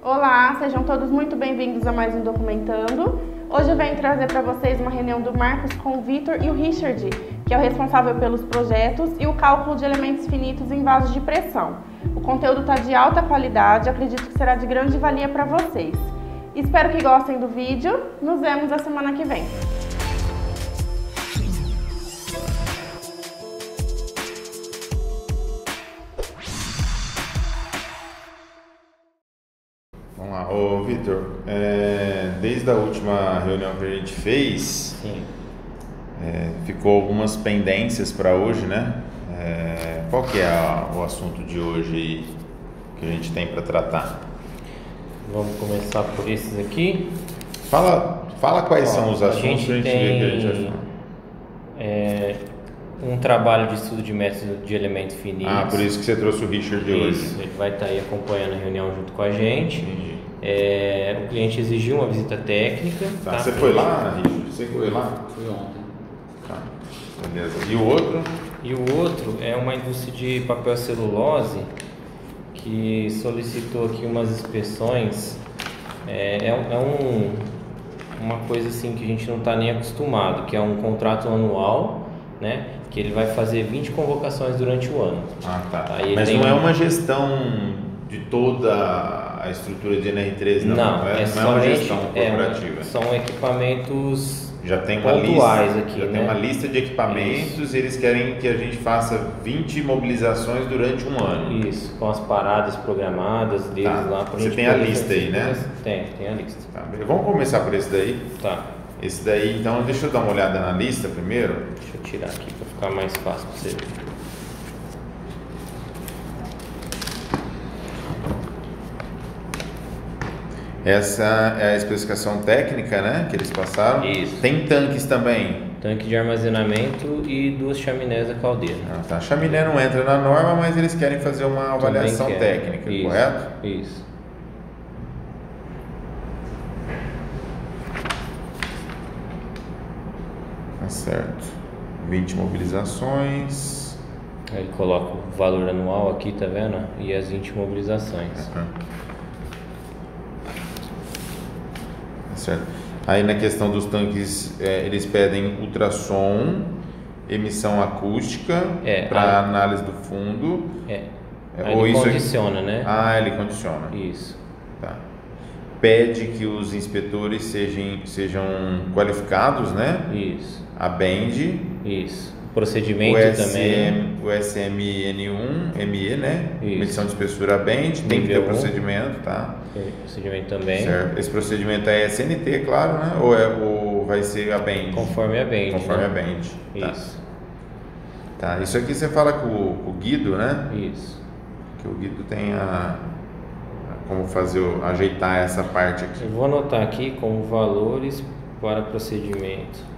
Olá, sejam todos muito bem-vindos a mais um Documentando. Hoje eu venho trazer para vocês uma reunião do Marcos com o Vitor e o Richard, que é o responsável pelos projetos e o cálculo de elementos finitos em vasos de pressão. O conteúdo está de alta qualidade, acredito que será de grande valia para vocês. Espero que gostem do vídeo, nos vemos a semana que vem. Vamos lá, ô Vitor, desde a última reunião que a gente fez, ficou algumas pendências para hoje, né? Qual que é o assunto de hoje que a gente tem para tratar? Vamos começar por esses aqui. Fala quais são os assuntos que a gente vê que a gente vai falar. Um trabalho de estudo de método de elementos finitos. Por isso que você trouxe o Richard de hoje. Isso, ele vai estar aí acompanhando a reunião junto com a gente. O cliente exigiu uma visita técnica. Tá. Você foi lá, Richard? Você foi lá? Fui ontem. Tá, beleza. E o outro? E o outro é uma indústria de papel celulose que solicitou aqui umas inspeções. Uma coisa assim que a gente não está nem acostumado, que é um contrato anual, né? Que ele vai fazer 20 convocações durante o ano. Tá. Mas não é uma gestão de toda a estrutura de NR13, não? Não é uma gestão corporativa. São equipamentos já tem uma pontuais lista, aqui, já né? tem uma lista de equipamentos. E eles querem que a gente faça 20 mobilizações durante um ano. Isso, com as paradas programadas deles lá. Você tem a lista aí, né? Tem a lista. Tá, vamos começar por esse daí? Tá. Esse daí, então, deixa eu dar uma olhada na lista primeiro. Deixa eu tirar aqui para ficar mais fácil para você ver. Essa é a especificação técnica, né, que eles passaram. Isso. Tem tanques também. Tanque de armazenamento e 2 chaminés a caldeira. Tá. A chaminé não entra na norma, mas eles querem fazer uma avaliação técnica, isso, correto? Isso. Tá certo. 20 mobilizações. Aí coloca o valor anual aqui, tá vendo? E as 20 mobilizações. Tá certo. Aí na questão dos tanques, eles pedem ultrassom, emissão acústica para análise do fundo. Ele condiciona, né? Ele condiciona. Isso. Tá. Pede que os inspetores sejam qualificados, né? Isso. A BEND. Isso. Procedimento também. O SMN1, ME, né? Isso. Medição de espessura BEND. Tem que ter procedimento, tá? Procedimento também. Certo. Esse procedimento é SNT, claro, né? Ou vai ser a BEND? Conforme a BEND. Conforme a BEND. Isso. Tá. Isso aqui você fala com o Guido, né? Isso. Que o Guido tem como ajeitar essa parte aqui. Eu vou anotar aqui como valores para procedimento.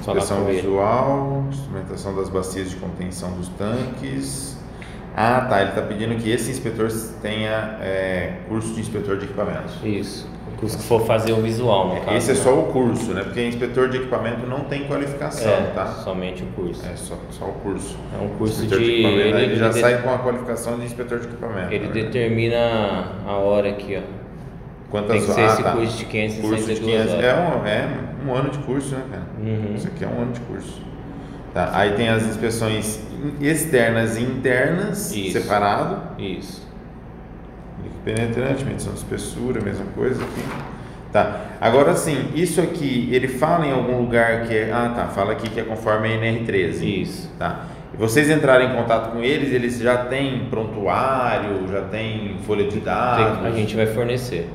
Inspeção visual, instrumentação das bacias de contenção dos tanques. Ele está pedindo que esse inspetor tenha curso de inspetor de equipamentos. Isso, o curso que for fazer o visual, no caso. Esse é só o curso, né? Porque inspetor de equipamento não tem qualificação, tá? Somente o curso. Só o curso. É um curso de equipamento. Ele já sai sai com a qualificação de inspetor de equipamento. Ele determina a hora aqui, ó. Quantas tem que ser esse curso de 562 horas. É um ano de curso, né, cara? Uhum. Isso aqui é um ano de curso. Tá. Aí tem as inspeções externas e internas, separado. Isso. Líquido penetrante, medição de espessura, mesma coisa aqui. Tá. Agora sim, isso aqui, ele fala em algum lugar que fala aqui que é conforme a NR13. Isso. Tá. E vocês entrarem em contato com eles já têm prontuário, já tem folha de dados? A gente vai fornecer.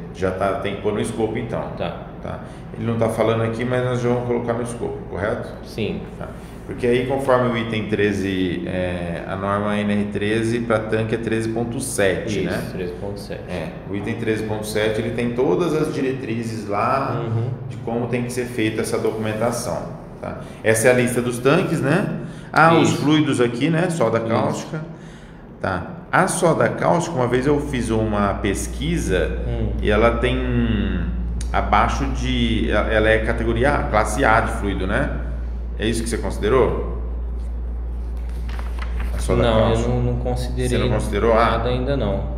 Tem que pôr no escopo então. Tá. Ele não está falando aqui, mas nós já vamos colocar no escopo, correto? Sim. Tá. Porque aí, conforme o item 13, a norma NR13 para tanque é 13.7, né? 13.7. O item 13.7 ele tem todas as diretrizes lá de como tem que ser feita essa documentação. Tá? Essa é a lista dos tanques, né? Os fluidos aqui, né? Soda cáustica. Tá. A soda cáustica, uma vez eu fiz uma pesquisa e ela tem abaixo de... Ela é categoria A, classe A de fluido, né? É isso que você considerou? Não, eu não considerei. Você não considerou? Nada ainda não.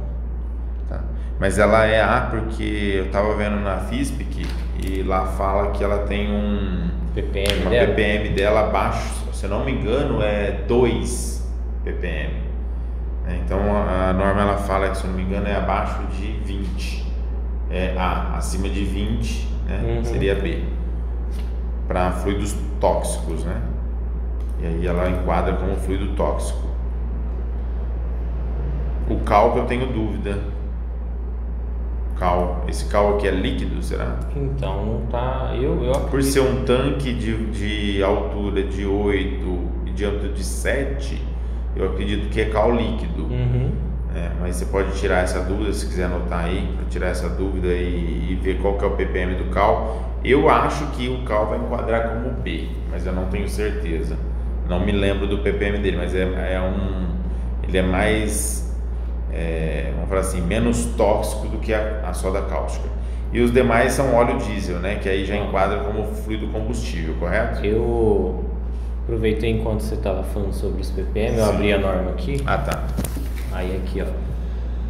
Mas ela é A porque eu estava vendo na FISPIC e lá fala que ela tem uma ppm dela abaixo, se eu não me engano, é 2 ppm. Então a norma ela fala que, se eu não me engano, é abaixo de 20. É A, acima de 20, né? Seria B. Para fluidos tóxicos, né? E aí ela enquadra como fluido tóxico. O cal que eu tenho dúvida. Esse cal aqui é líquido, será? Então não tá. Por ser um tanque de altura de 8 e diâmetro de 7, eu acredito que é cal líquido. Mas você pode tirar essa dúvida, se quiser anotar aí, para tirar essa dúvida e ver qual que é o ppm do cal. Eu acho que o cal vai enquadrar como B, mas eu não tenho certeza. Não me lembro do ppm dele, mas ele é mais, vamos falar assim, menos tóxico do que a soda cáustica. E os demais são óleo diesel, né? Que aí já enquadra como fluido combustível, correto? Eu aproveitei enquanto você estava falando sobre os ppm, eu abri a norma aqui. Ah, tá. Aí aqui, ó,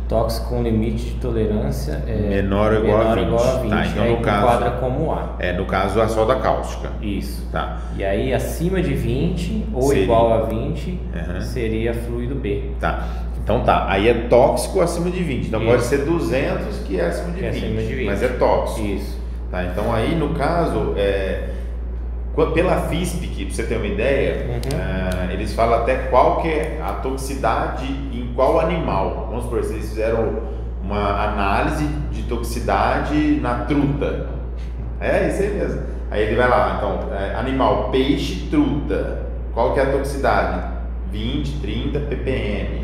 tóxico com limite de tolerância menor ou igual a 20. Tá, então no caso enquadra como A. No caso a soda cáustica. Isso. Tá. E aí acima de 20 ou seria igual a 20 seria fluido B. Tá. Então tá, aí é tóxico acima de 20. Então pode ser 200 que é acima de 20, mas é tóxico. Isso. Tá, então aí no caso, pela FISPIC, para você ter uma ideia, eles falam até qual que é a toxicidade em qual animal. Vamos supor, vocês fizeram uma análise de toxicidade na truta. É isso aí mesmo. Aí ele vai lá, então, animal, peixe, truta. Qual que é a toxicidade? 20, 30 ppm.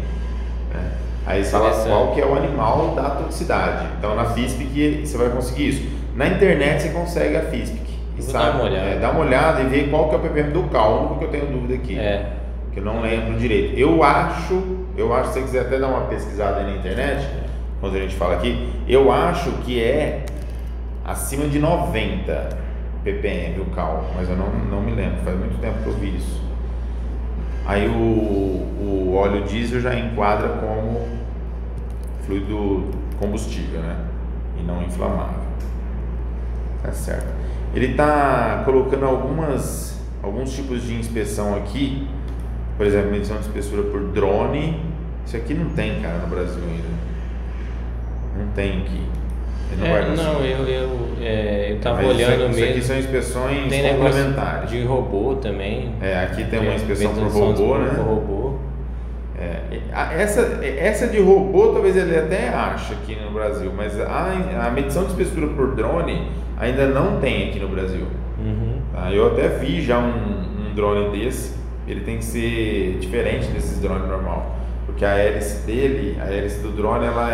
Aí você fala qual que é o animal da toxicidade. Então na FISPIC você vai conseguir isso. Na internet você consegue a FISPIC. Dá uma olhada e ver qual que é o ppm do cal. O único que eu tenho dúvida aqui, que eu não lembro direito. Eu acho, se você quiser até dar uma pesquisada aí na internet, quando a gente fala aqui, eu acho que é acima de 90 ppm o cal, mas eu não me lembro, faz muito tempo que eu vi isso. Aí o óleo diesel já enquadra como fluido combustível, né? E não inflamável. Tá certo. Ele está colocando alguns tipos de inspeção aqui, por exemplo, medição de espessura por drone. Isso aqui não tem, cara, no Brasil ainda. Não tem aqui. Eu estava olhando mesmo. Isso aqui são inspeções tem complementares. De robô também. Aqui tem uma inspeção por robô, né? Robô. Essa de robô talvez ele até ache aqui no Brasil, mas a medição de espessura por drone ainda não tem aqui no Brasil. Eu até vi já um drone desse. Ele tem que ser diferente desses drones normal, porque a hélice do drone, ela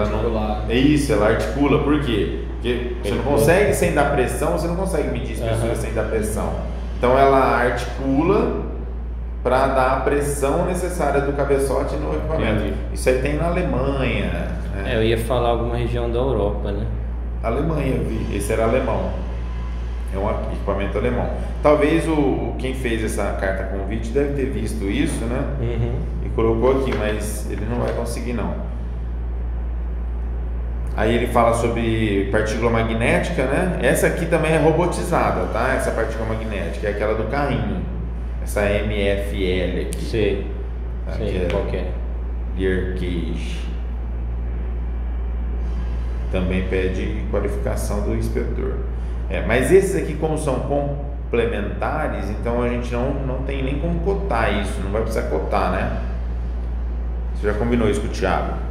não. Isso, ela articula. Por quê? Porque você não consegue sem dar pressão, você não consegue medir espessura sem dar pressão. Então ela articula para dar a pressão necessária do cabeçote no equipamento. Entendi. Isso aí tem na Alemanha. Né? Eu ia falar alguma região da Europa, né? Alemanha, eu vi. Esse era alemão. É um equipamento alemão. Talvez quem fez essa carta convite deve ter visto isso, né? E colocou aqui, mas ele não vai conseguir não. Aí ele fala sobre partícula magnética, né? Essa aqui também é robotizada, tá? Essa partícula magnética é aquela do carrinho. Essa MFL aqui. Sei. Sei qual que é. Gear Cage. Também pede qualificação do inspetor. Mas esses aqui, como são complementares, então a gente não tem nem como cotar isso. Não vai precisar cotar, né? Você já combinou isso com o Thiago?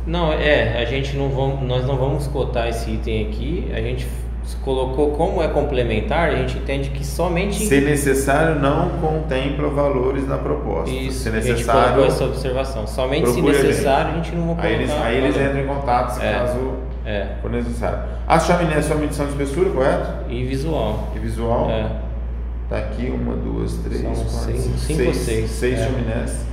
Não, nós não vamos cotar esse item aqui. A gente colocou como é complementar, a gente entende que somente... Se necessário, não contempla valores na proposta. Isso, se necessário, a gente colocou essa observação. Somente se necessário, a gente não vai colocar... Aí eles entram em contato, se caso for necessário. As chaminés são medição de espessura, correto? E visual. E visual? Tá aqui, 1, 2, 3, 4, 5 ou 6. 6 chaminés.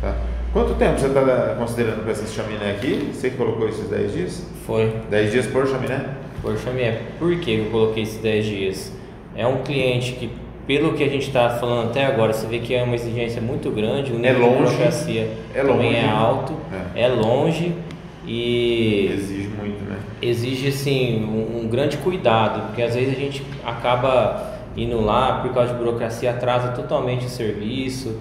Tá. Quanto tempo você está considerando para essas chaminé aqui? Você que colocou esses 10 dias? Foi. 10 dias por chaminé? Por chaminé. Por que eu coloquei esses 10 dias? É um cliente que pelo que a gente está falando até agora, você vê que é uma exigência muito grande, o nível longe, de burocracia também é alto, é longe e exige muito, né? Exige assim um grande cuidado, porque às vezes a gente acaba indo lá por causa de burocracia, atrasa totalmente o serviço.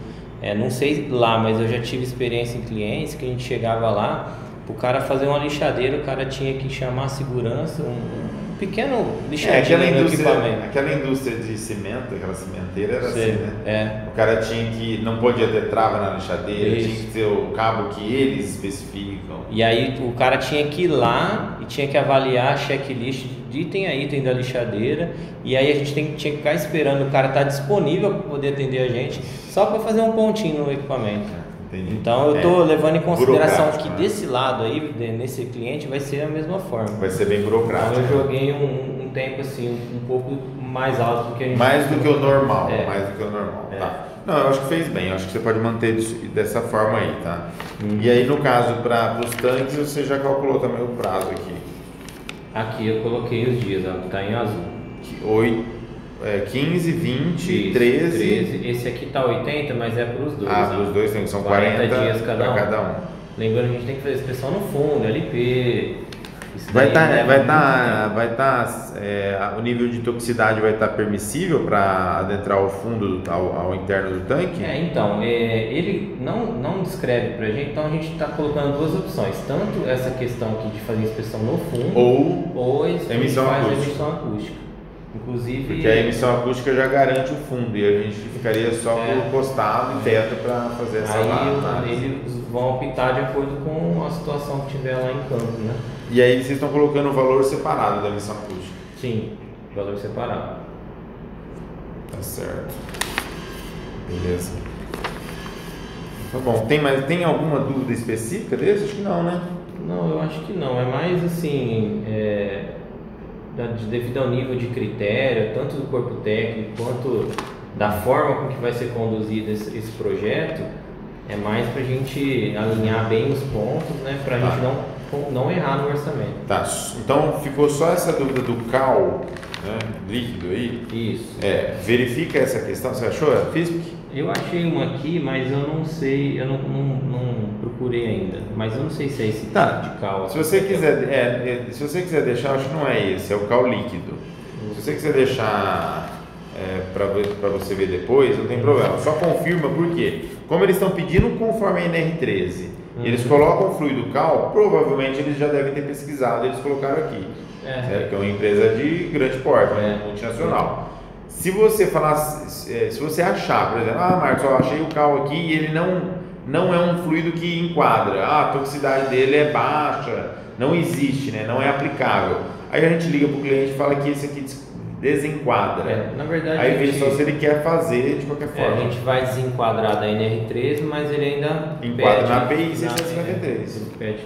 Não sei lá, mas eu já tive experiência em clientes que a gente chegava lá, o cara fazer uma lixadeira, o cara tinha que chamar a segurança, um pequeno lixadinho no equipamento. Aquela indústria de cimento, aquela cimenteira era Sei, assim, né? O cara tinha que, não podia ter trava na lixadeira, tinha que ter o cabo que eles especificam. E aí o cara tinha que ir lá e tinha que avaliar a checklist de item a item da lixadeira, e aí a gente tinha que ficar esperando o cara estar disponível para poder atender a gente, só para fazer um pontinho no equipamento. Entendi. Então eu estou levando em consideração que né? desse lado aí, nesse cliente, vai ser a mesma forma. Vai ser bem burocrático. Então eu joguei um tempo assim, um pouco mais alto do que a gente... Mais do que o normal, mais do que o normal, tá? Não, eu acho que fez bem, eu acho que você pode manter dessa forma aí, tá? E aí no caso, para os tanques, você já calculou também o prazo aqui. Aqui eu coloquei os dias, tá em azul. 15, 20, 13. Esse aqui tá 80, mas é para os dois. Para os dois são 40 dias cada um. Lembrando que a gente tem que fazer inspeção no fundo, LP. O nível de toxicidade vai estar permissível para adentrar o fundo ao interno do tanque? Então, ele não descreve para a gente, então a gente está colocando duas opções, tanto essa questão aqui de fazer inspeção no fundo, ou emissão acústica. Inclusive, porque a emissão acústica já garante o fundo e a gente ficaria só por costado e teto para fazer essa aí eles vão optar de acordo com a situação que tiver lá em campo, né? E aí vocês estão colocando o valor separado da emissão acústica? Sim, valor separado. Tá certo. Beleza. Tá bom. Tem alguma dúvida específica desse? Acho que não, né? Não, eu acho que não. É mais assim, devido ao nível de critério, tanto do corpo técnico quanto da forma com que vai ser conduzido esse projeto, é mais para a gente alinhar bem os pontos, né? Para a gente não errar no orçamento. Tá, então ficou só essa dúvida do cal, né, líquido aí? Isso. Verifica essa questão, você achou a FISP? Eu achei uma aqui, mas eu não sei, eu não procurei ainda, mas eu não sei se é esse tipo de cal. Se você quiser deixar, acho que não é esse, é o cal líquido. Se você quiser deixar para você ver depois, não tem problema, só confirma por quê. Como eles estão pedindo conforme a NR13, eles colocam o fluido cal, provavelmente eles já devem ter pesquisado, eles colocaram aqui, certo? Que é uma empresa de grande porte, multinacional. Se você falar, se você achar, por exemplo, Marcos, eu achei o cal aqui e ele não é um fluido que enquadra, a toxicidade dele é baixa, não existe, né? Não é aplicável. Aí a gente liga para o cliente e fala que esse aqui desenquadra. Na verdade, aí vê só se ele quer fazer de qualquer forma. A gente vai desenquadrar da NR13, mas ele ainda enquadra na API 653. Ele pede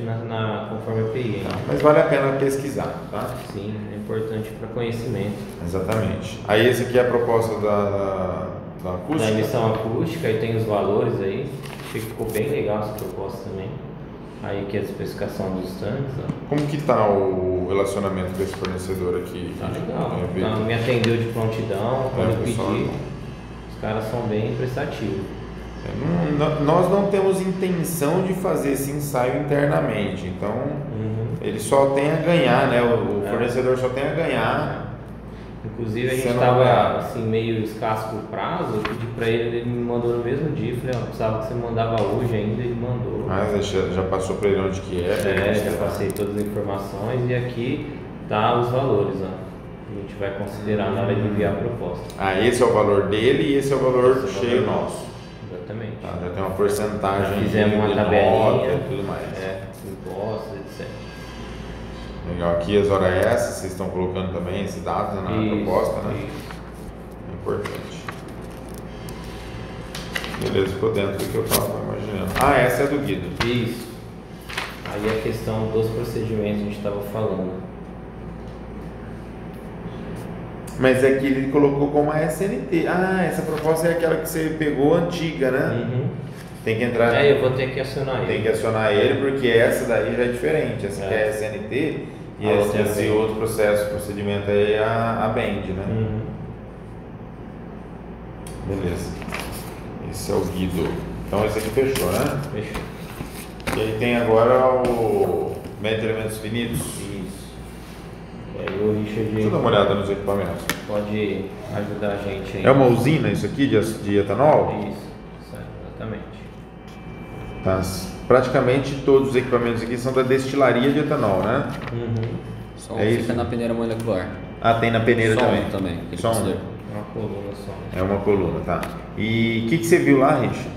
conforme a API. Mas vale a pena pesquisar, tá? Sim, é importante para conhecimento. Exatamente. Aí esse aqui é a proposta da acústica. Da emissão acústica, aí tem os valores aí. Achei que ficou bem legal essa proposta também. Aí aqui a especificação dos tanques. Como que tá o relacionamento com esse fornecedor aqui? Tá legal. Me atendeu de prontidão, quando eu pedi. Os caras são bem prestativos. Nós não temos intenção de fazer esse ensaio internamente, então ele só tem a ganhar, né? O fornecedor só tem a ganhar. Inclusive a gente estava assim, meio escasso por prazo, eu pedi para ele me mandou no mesmo dia, falei, precisava que você mandava hoje ainda, ele mandou. Mas já passou para ele onde que é? Já passei todas as informações e aqui tá os valores, ó. A gente vai considerar na hora de enviar a proposta. Esse é o valor dele e esse é o valor cheio nosso. Exatamente. Já tem uma porcentagem. Fizemos uma tabelinha e tudo mais. Impostos, etc. Legal, aqui as horas essas, vocês estão colocando também esses dados na proposta, né? É importante. Beleza, ficou dentro do que eu estava imaginando. Essa é do Guido. Isso. Aí a questão dos procedimentos a gente estava falando. Mas aqui ele colocou como a SNT. Essa proposta é aquela que você pegou antiga, né? Tem que entrar. Eu vou ter que acionar ele. Tem que acionar ele porque essa daí já é diferente. Essa aqui é a SNT e esse outro procedimento aí é a BEND, né? Beleza. Esse é o Guido. Então esse aqui fechou, né? Fechou. E aí tem agora o médio de elementos finitos. Isso. E aí o Richard... Deixa eu dar uma olhada nos equipamentos. Pode ajudar a gente aí. É uma usina isso aqui de etanol? Isso, exatamente. Tá. Praticamente todos os equipamentos aqui são da destilaria de etanol, né? Só É fica isso? na peneira molecular. Ah, tem na peneira Som também. que ele Som. considera. Uma coluna só. É uma coluna, tá. E o que você viu lá, Richard?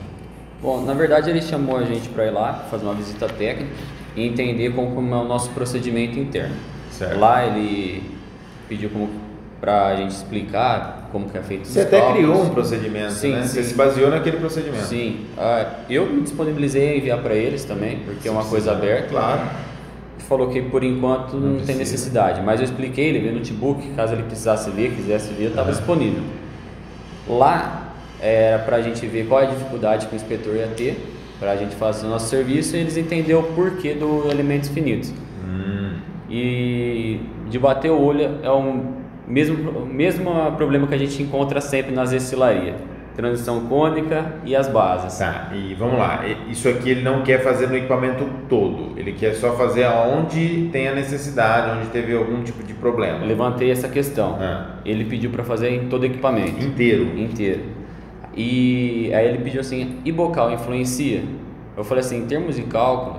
Bom, na verdade ele chamou a gente para ir lá, fazer uma visita técnica e entender como é o nosso procedimento interno. Certo. Lá ele pediu para a gente explicar como que é feito Você os até cálculos. criou um procedimento, Sim, né? sim. Você se baseou naquele procedimento. Sim, eu me disponibilizei a enviar para eles também, porque é uma coisa aberta. Claro. Falou que por enquanto não tem precisa. necessidade, mas eu expliquei, ele veio no notebook, caso ele precisasse ler, quisesse ver, estava disponível. Lá era para a gente ver qual é a dificuldade que o inspetor ia ter, para a gente fazer o nosso serviço e eles entenderam o porquê do elementos finitos. E de bater o olho é o mesmo problema que a gente encontra sempre nas destilarias. Transição cônica e as bases. Tá, e vamos lá. Isso aqui ele não quer fazer no equipamento todo. Ele quer só fazer aonde tem a necessidade, onde teve algum tipo de problema. Eu levantei essa questão. Ele pediu para fazer em todo o equipamento. Inteiro. E aí ele pediu assim, e bocal influencia? Eu falei assim, em termos de cálculo,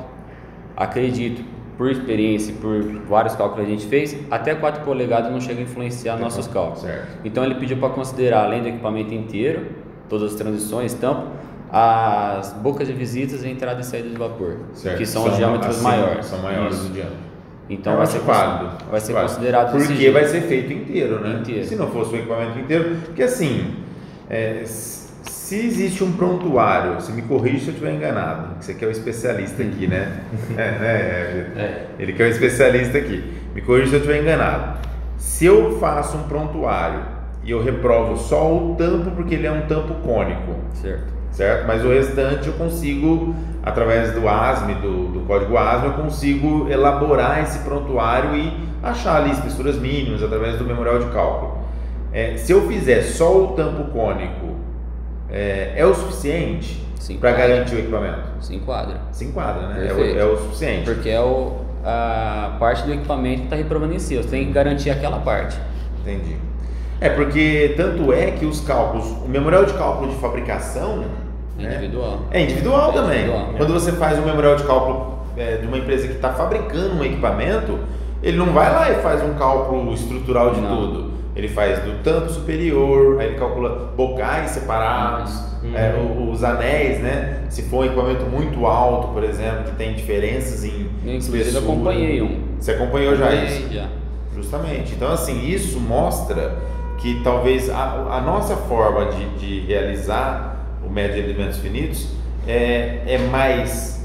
acredito, por experiência, por vários cálculos que a gente fez, até 4 polegadas não chega a influenciar nossos cálculos. Certo. Então ele pediu para considerar, além do equipamento inteiro, todas as transições, tampo, as bocas de visitas e entrada e saída de vapor, Certo. que são os diâmetros assim, maiores. São maiores Isso. do diâmetro. Então Eu vai acho ser, válido. vai ser Válido. considerado desse Porque jeito. vai ser feito inteiro, né? Inteiro. Se não fosse o equipamento inteiro. Porque assim, se existe um prontuário, você me corrige se eu estiver enganado, que você que é o especialista aqui, né? Ele que é o especialista aqui. Me corrige se eu estiver enganado. Se eu faço um prontuário e eu reprovo só o tampo porque ele é um tampo cônico, certo? Mas o restante eu consigo, através do ASME, do código ASME, eu consigo elaborar esse prontuário e achar ali espessuras mínimas através do memorial de cálculo. Se eu fizer só o tampo cônico, é o suficiente para garantir o equipamento? Se enquadra. Se enquadra, né? Perfeito. É o suficiente. Porque a parte do equipamento está reprovando em si, você tem que garantir aquela parte. Entendi. Porque tanto é que os cálculos, o memorial de cálculo de fabricação Individual. é individual também. Individual. Quando você faz um memorial de cálculo de uma empresa que está fabricando um equipamento, ele não vai lá e faz um cálculo estrutural de tudo. Ele faz do tampo superior, aí ele calcula bocais separados, os anéis, né? Se for um equipamento muito alto, por exemplo, que tem diferenças em Inclusive eu acompanhei um. Você acompanhou já isso? Já. Justamente. Então, assim, isso mostra que talvez a nossa forma de realizar o médio de elementos finitos é mais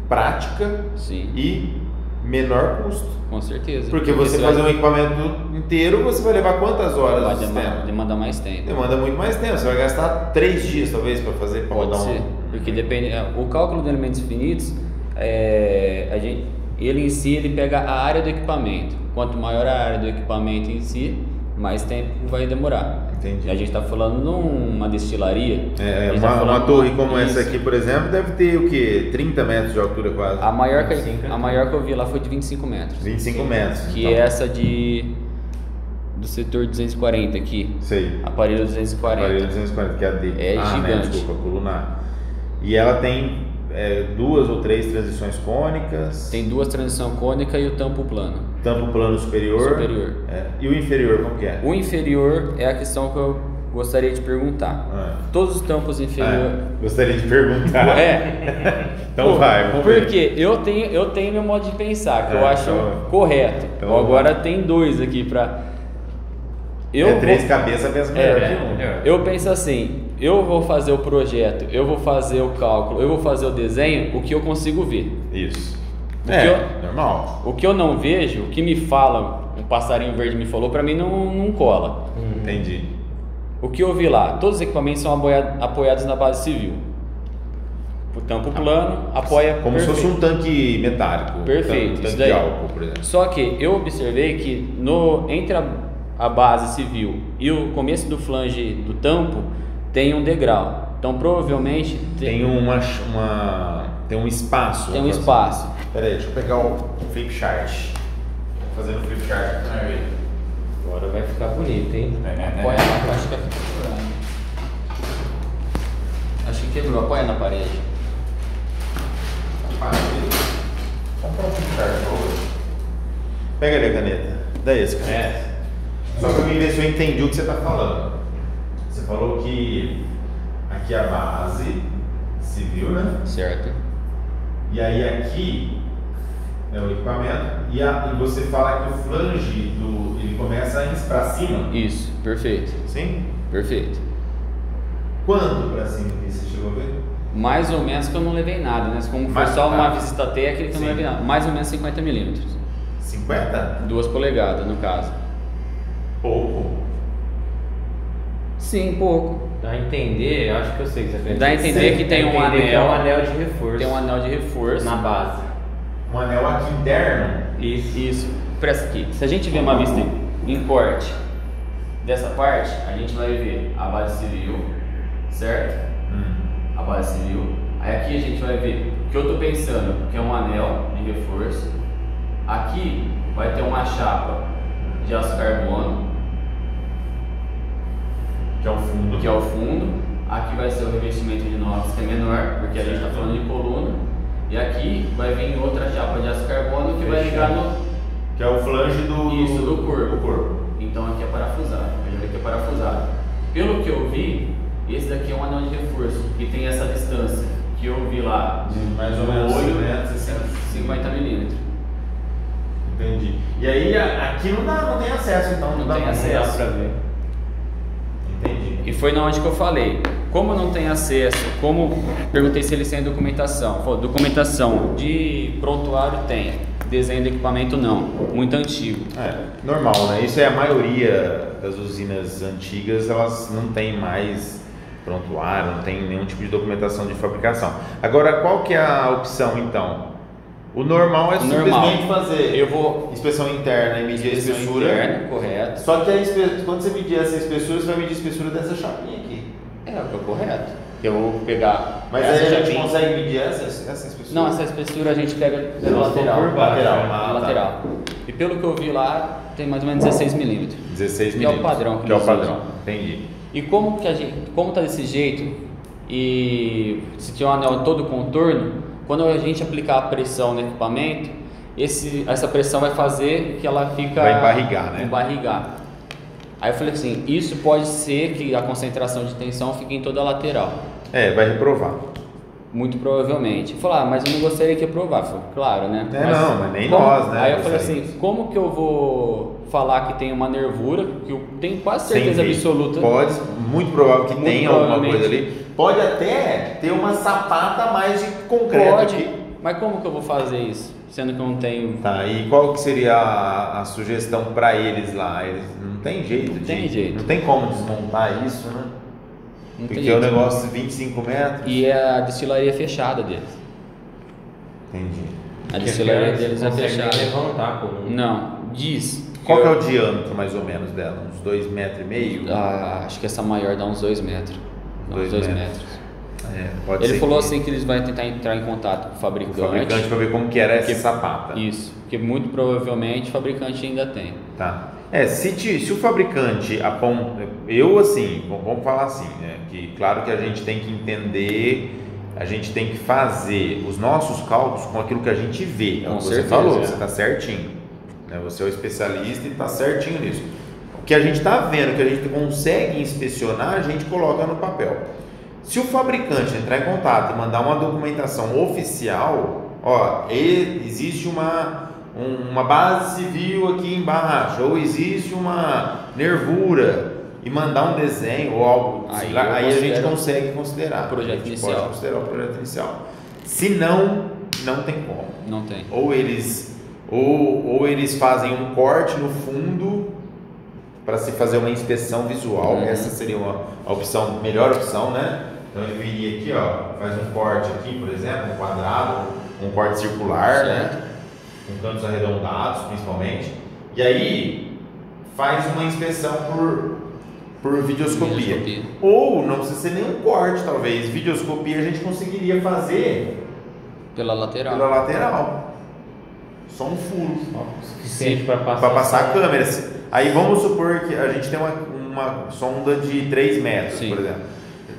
prática e menor custo. Com certeza. Porque você fazer um equipamento inteiro, você vai levar quantas horas vai do sistema? demandar mais tempo. Demanda muito mais tempo. Você vai gastar 3 dias, talvez, para fazer, para rodar ser. Porque depende. O cálculo de elementos finitos, ele em si ele pega a área do equipamento. Quanto maior a área do equipamento em si, mais tempo vai demorar. Entendi. E a gente está falando numa destilaria. Uma torre como essa aqui, por exemplo, deve ter o quê? 30 metros de altura quase. A maior que eu vi lá foi de 25 metros. 25 metros. Que é essa do setor 240 aqui. Sei. Aparelho 240. Aparelho 240, que é a D. Gigante. Desculpa, coluna. E ela tem 2 ou 3 transições cônicas. Tem 2 transições cônicas e o tampo plano. Tampo plano superior. E o inferior, como que é? O inferior é a questão que eu gostaria de perguntar. Todos os tampos inferiores. Gostaria de perguntar. Então vamos ver. Porque eu tenho meu modo de pensar, que eu acho correto. Então, agora tem 2 aqui para. 3 cabeças pensa melhor que um. Eu penso assim, eu vou fazer o projeto, eu vou fazer o cálculo, eu vou fazer o desenho, o que eu consigo ver. Isso. Normal. O que eu não vejo, o que me fala, um passarinho verde me falou, para mim não cola. Entendi. O que eu vi lá, todos os equipamentos são apoiados na base civil. O tampo plano apoia como se fosse um tanque metálico. Perfeito. Tanque de álcool, por exemplo. Só que eu observei que entre a base civil e o começo do flange do tampo tem um degrau. Então provavelmente tem um espaço. Tem um espaço. Pera aí, deixa eu pegar o flip chart. Fazendo o flip chart. Agora vai ficar bonito, hein? Apoia na, acho que acho que quebrou, apoia na parede. Comprar um flip chart hoje. Pega ali a caneta. Dá esse, cara. Só pra mim ver se eu entendi o que você está falando. Você falou que aqui é a base civil, né? Certo. E aí aqui é o equipamento e você fala que o flange ele começa para cima. Isso, perfeito. Sim? Perfeito. Quando para cima que você chegou a ver? Mais ou menos, que eu não levei nada, né? Como foi só uma visita técnica, eu não levei nada. Mais ou menos 50 milímetros. 50? 2 polegadas no caso. Pouco? Sim, pouco. Dá a entender, eu acho que eu sei o que você fez. Dá a entender que tem um anel. Que é um anel de reforço. Tem um anel de reforço. Na base. Um anel aqui interno? Isso. Presta aqui. Se a gente ver uma vista em corte dessa parte, a gente vai ver a base civil, certo? A base civil. Aí aqui a gente vai ver o que eu tô pensando, que é um anel de reforço. Aqui vai ter uma chapa de aço carbono, que é o fundo. Aqui vai ser o revestimento de inox, que é menor, porque a gente está falando de coluna. E aqui vai vir outra chapa de aço carbono que vai ligar no... Que é o flange do corpo. Então aqui é parafusado. Aqui é parafusado. Pelo que eu vi, esse daqui é um anel de reforço, que tem essa distância que eu vi lá. Mais ou menos 50 milímetros. Entendi. E aí aqui não tem acesso, então não tem acesso para ver. Entendi. E foi na onde que eu falei. Como não tem acesso, perguntei se eles têm documentação. Falou, documentação de prontuário tem, desenho do equipamento não, muito antigo. Normal, né? Isso é a maioria das usinas antigas, elas não têm mais prontuário, não tem nenhum tipo de documentação de fabricação. Agora, qual que é a opção então? O normal é simplesmente fazer inspeção interna e medir a espessura. Interna, correto. Só que quando você medir essa espessura, você vai medir a espessura dessa chapinha aqui. É o correto. Eu vou pegar. Mas aí a gente consegue medir essa espessura? Não, essa espessura a gente pega pela lateral. Por baixo. Lateral. E pelo que eu vi lá, tem mais ou menos 16 milímetros. 16 milímetros. Que é o padrão. Que é o padrão. Entendi. E como tá desse jeito, e se tiver um anel todo contorno, quando a gente aplicar a pressão no equipamento, essa pressão vai fazer que ela fica... Vai embarrigar, né? Embarrigar. Aí eu falei assim, isso pode ser que a concentração de tensão fique em toda a lateral. Vai reprovar. Muito provavelmente. Falei, mas eu não gostaria que reprovar. Falei, claro, né? Mas nem nós, né? Aí eu falei assim, como que eu vou falar que tem uma nervura, que eu tenho quase certeza absoluta. Pode, muito provável que tenha alguma coisa ali. Pode até ter uma sapata mais de concreto. Pode, aqui. Mas como que eu vou fazer isso? Sendo que eu não tenho... Tá, e qual que seria a sugestão para eles lá? Eles não tem jeito não tem como desmontar isso, né? Não porque tem é um negócio de 25 metros. E é a destilaria fechada deles. Entendi. A destilaria deles é fechada. Levantar, pô. Não, diz. Qual que é o diâmetro mais ou menos dela? Uns 2,5 metros? Acho que essa maior dá uns 2 metros. Uns 2 metros. Pode Ele ser falou assim que eles vão tentar entrar em contato com o fabricante. Para ver como que era essa sapata. Isso, porque muito provavelmente o fabricante ainda tem. Tá. Se o fabricante vamos falar assim, né? Que claro que a gente tem que entender, a gente tem que fazer os nossos cálculos com aquilo que a gente vê. É o que você falou, você está certinho. Né? Você é o especialista e está certinho nisso. O que a gente está vendo, que a gente consegue inspecionar, a gente coloca no papel. Se o fabricante entrar em contato e mandar uma documentação oficial, existe uma base civil aqui embaixo, ou existe uma nervura, e mandar um desenho ou algo, aí a gente consegue considerar. Projeto inicial. Pode considerar o projeto inicial. Se não tem como. Não tem. Ou eles fazem um corte no fundo para se fazer uma inspeção visual. Essa seria a melhor opção, né? Então ele viria aqui, faz um corte aqui, por exemplo, um quadrado, um corte circular, né? Com cantos arredondados, principalmente. E aí faz uma inspeção por videoscopia. Ou não precisa ser nenhum corte, talvez. Videoscopia a gente conseguiria fazer pela lateral. Só um furo. Suficiente para passar a câmera. Aí vamos supor que a gente tem uma sonda de 3 metros, por exemplo.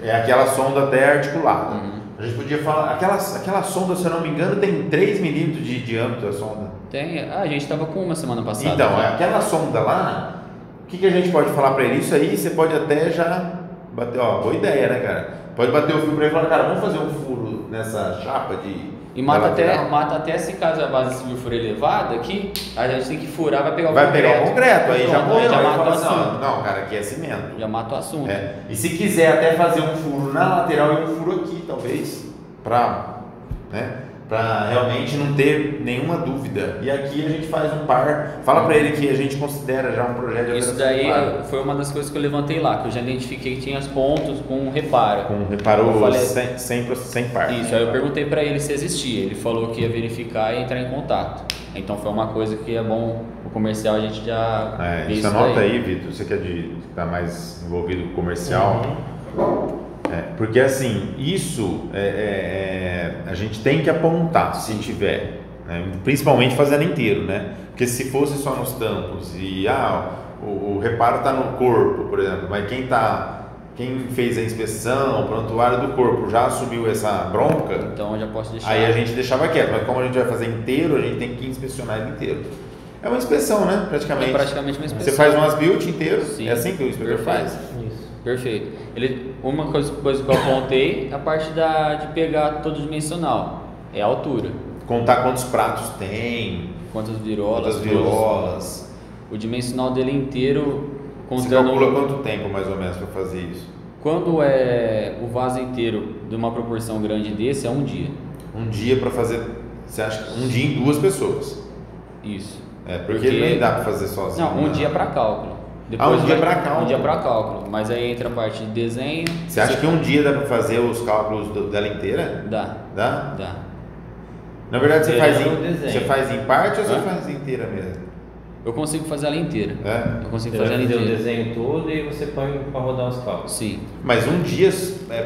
É aquela sonda até articulada. A gente podia falar, aquela sonda, se eu não me engano, tem 3 milímetros de diâmetro a sonda. Tem, a gente estava com uma semana passada. Então, aquela sonda lá, o que a gente pode falar para ele? Isso aí você pode até já bater, boa ideia, né, cara? Pode bater o fio para ele e falar, cara, vamos fazer um furo nessa chapa de... E mata até se caso a base civil for elevada, aqui a gente tem que furar, vai pegar o concreto. Aí já morreu, já mata o assim, assunto. Não, cara, aqui é cimento. Já mata o assunto. E se quiser até fazer um furo na lateral e um furo aqui, talvez, para realmente não ter nenhuma dúvida. E aqui a gente faz um par. Fala para ele que a gente considera já um projeto de Isso daí foi uma das coisas que eu levantei lá, que eu já identifiquei que tinha os pontos com reparo. Com reparo sem par. Isso, aí eu perguntei para ele se existia. Ele falou que ia verificar e entrar em contato. Então foi uma coisa que é bom o comercial a gente já vê isso. Anota aí, Vitor, você que está mais envolvido com o comercial. Porque assim, isso a gente tem que apontar se tiver, né? Principalmente fazendo inteiro, né? Porque se fosse só nos tampos e o reparo está no corpo, por exemplo, mas quem fez a inspeção, o prontuário do corpo já assumiu essa bronca, então eu já posso deixar. Aí a gente deixava quieto, mas como a gente vai fazer inteiro, a gente tem que inspecionar ele inteiro. É uma inspeção, né? Praticamente. É praticamente uma inspeção. Você faz um as-built inteiro, Sim. É assim que o inspetor faz? Isso. Perfeito. Uma coisa que eu apontei é a parte de pegar todo dimensional, é a altura. Contar quantos pratos tem, quantas virolas. O dimensional dele inteiro. Você calcula quanto tempo mais ou menos para fazer isso? Quando é o vaso inteiro de uma proporção grande desse, é um dia. Um dia para fazer, você acha que um dia em 2 pessoas? Isso. Porque nem dá para fazer sozinho. Não, um dia para cálculo. Depois um dia para cálculo. Um dia para cálculo, mas aí entra a parte de desenho. Você acha que um dia dá para fazer os cálculos dela inteira? Dá. Dá? Na verdade você faz em parte ou você faz inteira mesmo? Eu consigo fazer ela inteira. Eu consigo fazer ela inteira. O desenho todo e você põe para rodar os cálculos. Sim. Mas um dia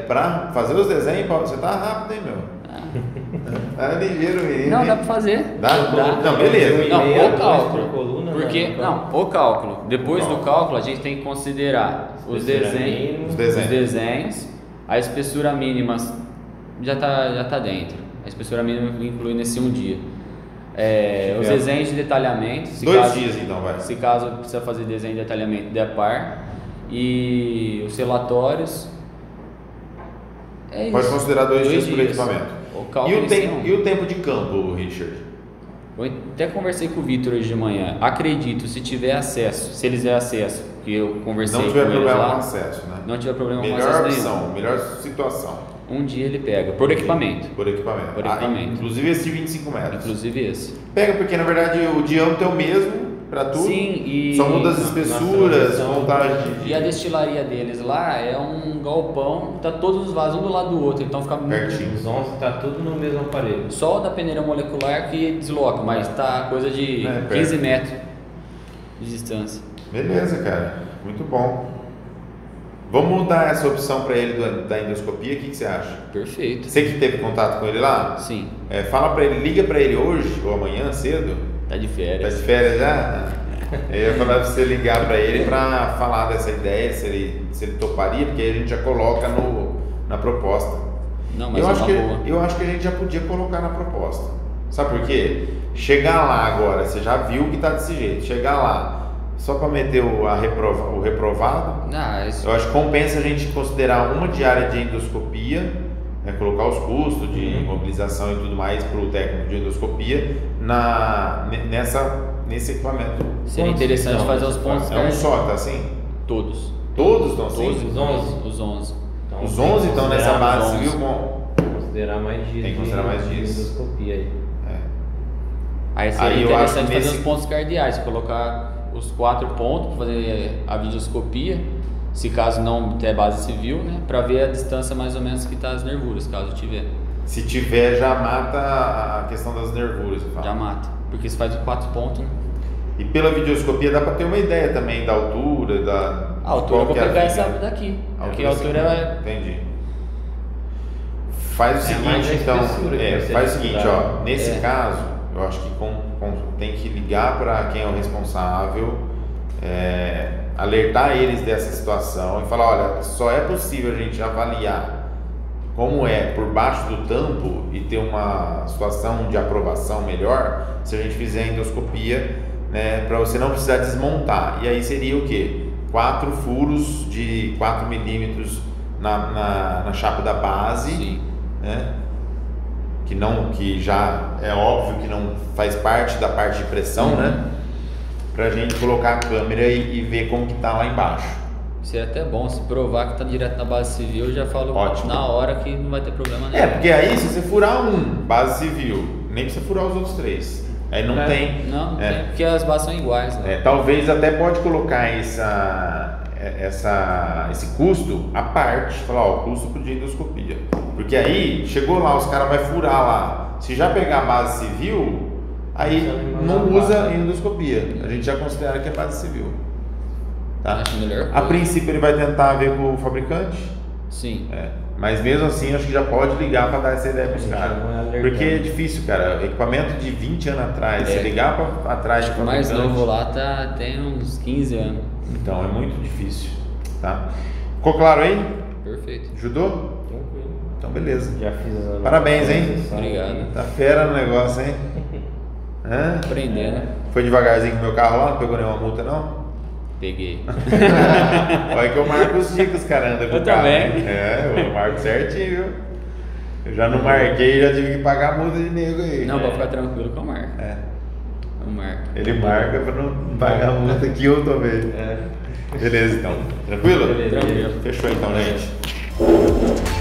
para fazer os desenhos, você tá rápido, hein, meu? Tá ligeiro, menino. Não, dá para fazer. Dá? Não, beleza. Não, o cálculo. O cálculo. Depois do cálculo, a gente tem que considerar os desenhos, a espessura mínima já tá dentro. A espessura mínima inclui nesse um dia. Os desenhos de detalhamento. 2 dias então, vai. Se caso precisa fazer desenho de detalhamento de par. E os relatórios. Pode considerar 2 dias por equipamento. E o tempo de campo, Richard? Eu até conversei com o Vitor hoje de manhã. Acredito, se tiver acesso, se eles tiverem acesso, que eu conversei com eles lá. Não tiver problema com acesso, né? Não tiver problema com acesso. Melhor opção, melhor situação. Um dia ele pega, por equipamento. Por equipamento. Inclusive esse de 25 metros. Inclusive esse. Pega porque na verdade o diâmetro é o mesmo para tudo. Sim, e só muda as espessuras, montagem. E a destilaria deles lá é um galpão, tá todos os vasos um do lado do outro, então fica muito pertinho. Os 11 tá tudo no mesmo aparelho. Só o da peneira molecular que desloca, mas tá coisa de 15 metros de distância. Beleza, cara. Muito bom. Vamos mudar essa opção para ele da endoscopia, o que você acha? Perfeito. Você que teve contato com ele lá? Sim. Fala para ele, liga para ele hoje ou amanhã cedo. Tá de férias. Tá de férias já? Eu ia falar para você ligar para ele para falar dessa ideia, se ele toparia, porque aí a gente já coloca na proposta. Não, mas eu acho que a gente já podia colocar na proposta. Sabe por quê? Chegar lá agora, você já viu que tá desse jeito. Chegar lá só para meter o reprovado, eu acho que compensa a gente considerar uma diária de endoscopia, né, colocar os custos de mobilização e tudo mais para o técnico de endoscopia nesse equipamento. Seria interessante fazer os pontos. É um só, tá assim? Todos. Todos estão assim? Os 11. Os 11. Então, os 11 estão nessa base civil, bom. Considerar mais dias. Tem que considerar mais dias. De endoscopia aí. Aí seria interessante fazer os pontos cardeais, colocar os 4 pontos para fazer a videoscopia, se caso não ter base civil, né, para ver a distância mais ou menos que está as nervuras, caso tiver. Se tiver, já mata a questão das nervuras. Já mata, porque se faz os 4 pontos. Né? E pela videoscopia dá para ter uma ideia também da altura, A altura eu vou Qual que é pegar a essa viga? daqui. Aqui a altura é... Entendi. Faz o mais seguinte, a então, espessura que vai ser faz o seguinte, ó, dificuldade. nesse caso, eu acho que tem que ligar para quem é o responsável, alertar eles dessa situação e falar, olha, só é possível a gente avaliar como é por baixo do tampo e ter uma situação de aprovação melhor se a gente fizer a endoscopia, né, para você não precisar desmontar. E aí seria o quê? 4 furos de 4 milímetros na chapa da base. Sim. Né? Que já é óbvio que não faz parte da parte de pressão, né? Pra gente colocar a câmera e ver como que tá lá embaixo. Seria até bom se provar que tá direto na base civil, eu já falo Ótimo. na hora que não vai ter problema nenhum. Porque aí se você furar base civil, nem precisa furar os outros 3. Aí não tem. Não tem, porque as bases são iguais, né? Talvez até pode colocar esse custo à parte, falar, ó, o custo de endoscopia. Porque aí, chegou lá, os caras vão furar lá. Se já pegar a base civil, aí não usa endoscopia. A gente já considera que é base civil. Tá? Acho melhor. A princípio ele vai tentar ver com o fabricante. Sim. Mas mesmo assim, acho que já pode ligar para dar essa ideia para os caras. não é Porque é difícil, cara. Equipamento de 20 anos atrás, você ligar para atrás de O mais fabricante. novo lá tem uns 15 anos. Então é muito difícil, tá? Ficou claro aí? Perfeito. Ajudou? Tranquilo. Então beleza. Já fiz as Parabéns, hein? Obrigado. Tá fera no negócio, hein? Hã? Aprendendo. Foi devagarzinho com o meu carro lá, não pegou nenhuma multa não? Peguei. Olha que eu marco os dicas, cara, anda com Eu o carro. também. Eu marco certinho, viu? Eu já não marquei, já tive que pagar a multa de nego aí. Não, pode ficar tranquilo que eu marco. Eu marco. Ele marca pra não pagar a multa aqui outra vez. Beleza, então. Tranquilo? Beleza. Fechou então, gente.